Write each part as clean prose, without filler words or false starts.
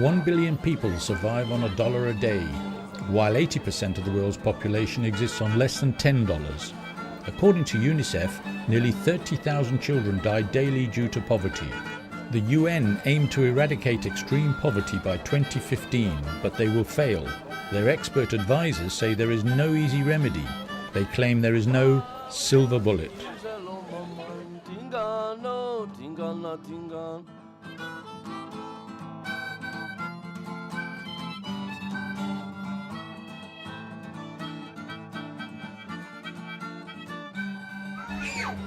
One billion people survive on $1 a day, while 80% of the world's population exists on less than $10. According to UNICEF, nearly 30,000 children die daily due to poverty. The UN aimed to eradicate extreme poverty by 2015, but they will fail. Their expert advisors say there is no easy remedy. They claim there is no silver bullet.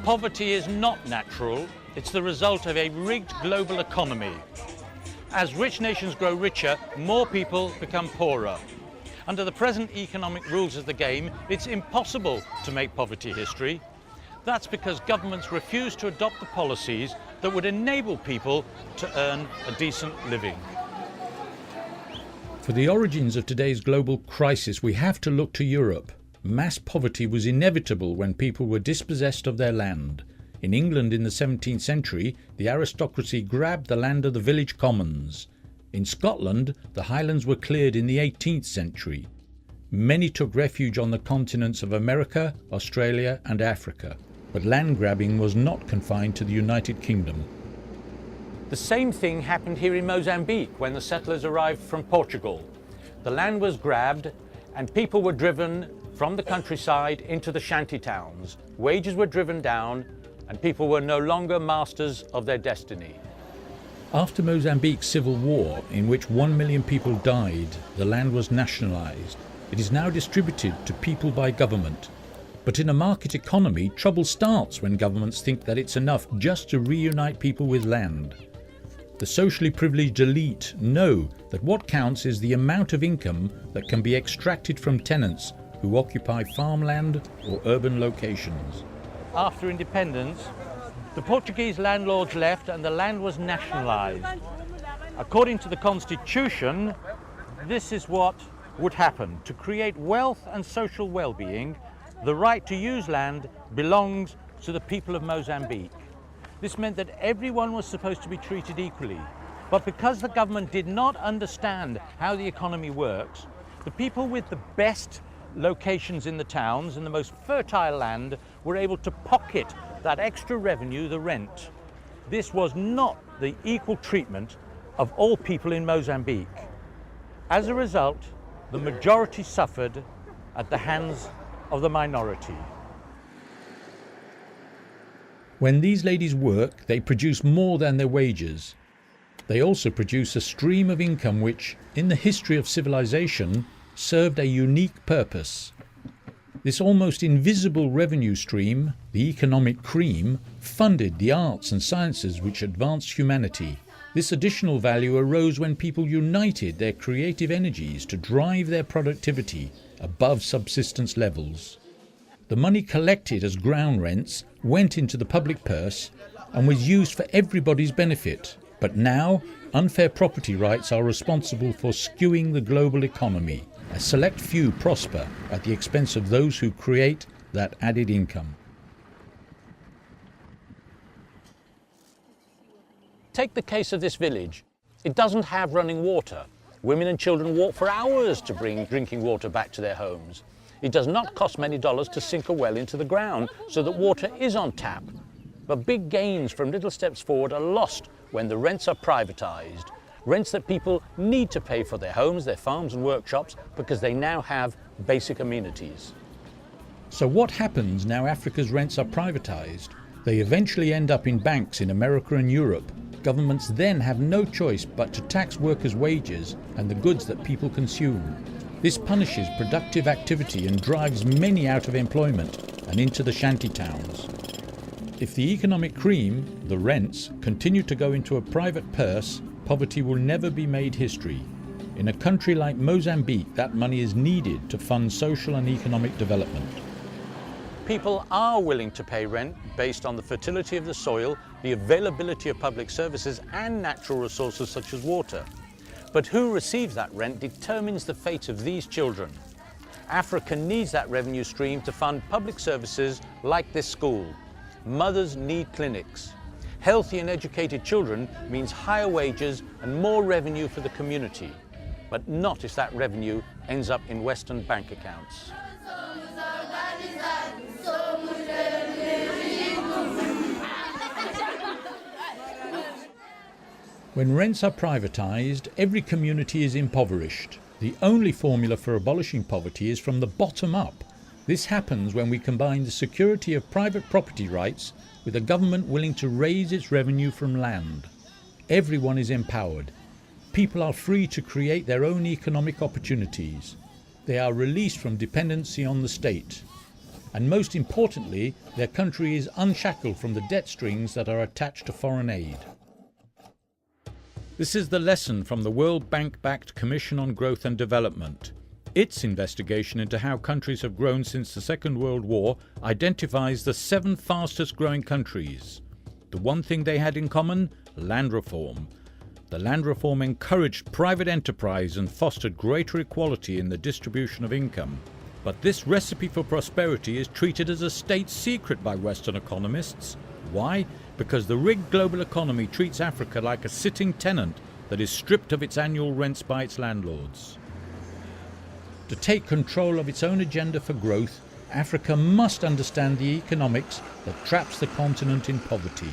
Poverty is not natural, it's the result of a rigged global economy. As rich nations grow richer, more people become poorer. Under the present economic rules of the game, it's impossible to make poverty history. That's because governments refuse to adopt the policies that would enable people to earn a decent living. For the origins of today's global crisis, we have to look to Europe. Mass poverty was inevitable when people were dispossessed of their land. In England in the 17th century, the aristocracy grabbed the land of the village commons. In Scotland, the Highlands were cleared in the 18th century. Many took refuge on the continents of America, Australia and Africa. But land grabbing was not confined to the United Kingdom. The same thing happened here in Mozambique when the settlers arrived from Portugal. The land was grabbed and people were driven from the countryside into the shanty towns. Wages were driven down and people were no longer masters of their destiny. After Mozambique's civil war, in which 1 million people died, the land was nationalised. It is now distributed to people by government. But in a market economy, trouble starts when governments think that it's enough just to reunite people with land. The socially privileged elite know that what counts is the amount of income that can be extracted from tenants who occupy farmland or urban locations. After independence, the Portuguese landlords left and the land was nationalised. According to the Constitution, this is what would happen. To create wealth and social well-being, the right to use land belongs to the people of Mozambique. This meant that everyone was supposed to be treated equally. But because the government did not understand how the economy works, the people with the best locations in the towns and the most fertile land were able to pocket that extra revenue, the rent. This was not the equal treatment of all people in Mozambique. As a result, the majority suffered at the hands of the minority. When these ladies work, they produce more than their wages. They also produce a stream of income which, in the history of civilization, served a unique purpose. This almost invisible revenue stream, the economic cream, funded the arts and sciences which advanced humanity. This additional value arose when people united their creative energies to drive their productivity above subsistence levels. The money collected as ground rents went into the public purse and was used for everybody's benefit. But now, unfair property rights are responsible for skewing the global economy. A select few prosper at the expense of those who create that added income. Take the case of this village. It doesn't have running water. Women and children walk for hours to bring drinking water back to their homes. It does not cost many dollars to sink a well into the ground so that water is on tap. But big gains from little steps forward are lost when the rents are privatized. Rents that people need to pay for their homes, their farms and workshops because they now have basic amenities. So what happens now Africa's rents are privatized? They eventually end up in banks in America and Europe. Governments then have no choice but to tax workers' wages and the goods that people consume. This punishes productive activity and drives many out of employment and into the shanty towns. If the economic cream, the rents, continue to go into a private purse, poverty will never be made history. In a country like Mozambique, that money is needed to fund social and economic development. People are willing to pay rent based on the fertility of the soil, the availability of public services and natural resources such as water. But who receives that rent determines the fate of these children. Africa needs that revenue stream to fund public services like this school. Mothers need clinics. Healthy and educated children means higher wages and more revenue for the community, but not if that revenue ends up in Western bank accounts. When rents are privatised, every community is impoverished. The only formula for abolishing poverty is from the bottom up. This happens when we combine the security of private property rights with a government willing to raise its revenue from land. Everyone is empowered. People are free to create their own economic opportunities. They are released from dependency on the state. And most importantly, their country is unshackled from the debt strings that are attached to foreign aid. This is the lesson from the World Bank-backed Commission on Growth and Development. Its investigation into how countries have grown since the Second World War identifies the 7 fastest growing countries. The one thing they had in common? Land reform. The land reform encouraged private enterprise and fostered greater equality in the distribution of income. But this recipe for prosperity is treated as a state secret by Western economists. Why? Because the rigged global economy treats Africa like a sitting tenant that is stripped of its annual rents by its landlords. To take control of its own agenda for growth, Africa must understand the economics that traps the continent in poverty.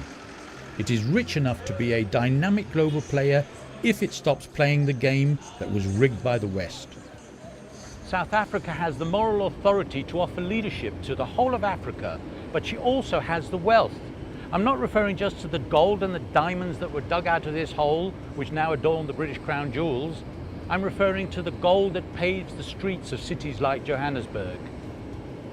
It is rich enough to be a dynamic global player if it stops playing the game that was rigged by the West. South Africa has the moral authority to offer leadership to the whole of Africa, but she also has the wealth. I'm not referring just to the gold and the diamonds that were dug out of this hole, which now adorn the British Crown jewels. I'm referring to the gold that paves the streets of cities like Johannesburg.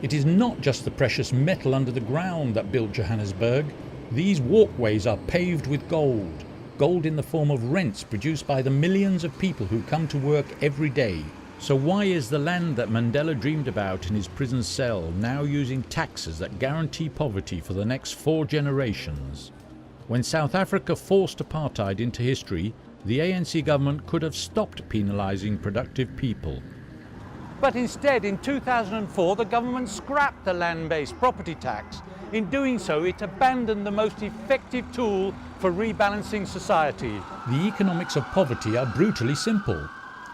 It is not just the precious metal under the ground that built Johannesburg. These walkways are paved with gold. Gold in the form of rents produced by the millions of people who come to work every day. So why is the land that Mandela dreamed about in his prison cell now using taxes that guarantee poverty for the next 4 generations? When South Africa forced apartheid into history, the ANC government could have stopped penalising productive people. But instead, in 2004, the government scrapped the land-based property tax. In doing so, it abandoned the most effective tool for rebalancing society. The economics of poverty are brutally simple.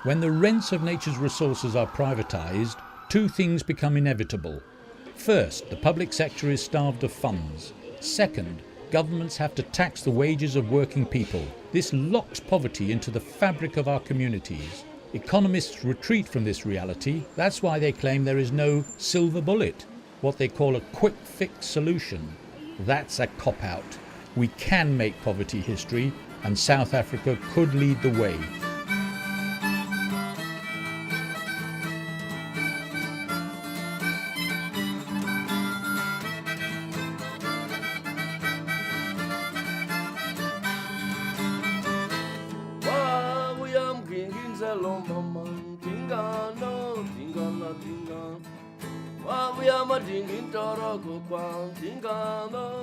When the rents of nature's resources are privatised, 2 things become inevitable. First, the public sector is starved of funds. Second, governments have to tax the wages of working people. This locks poverty into the fabric of our communities. Economists retreat from this reality. That's why they claim there is no silver bullet, what they call a quick fix solution. That's a cop-out. We can make poverty history, and South Africa could lead the way. Dingano,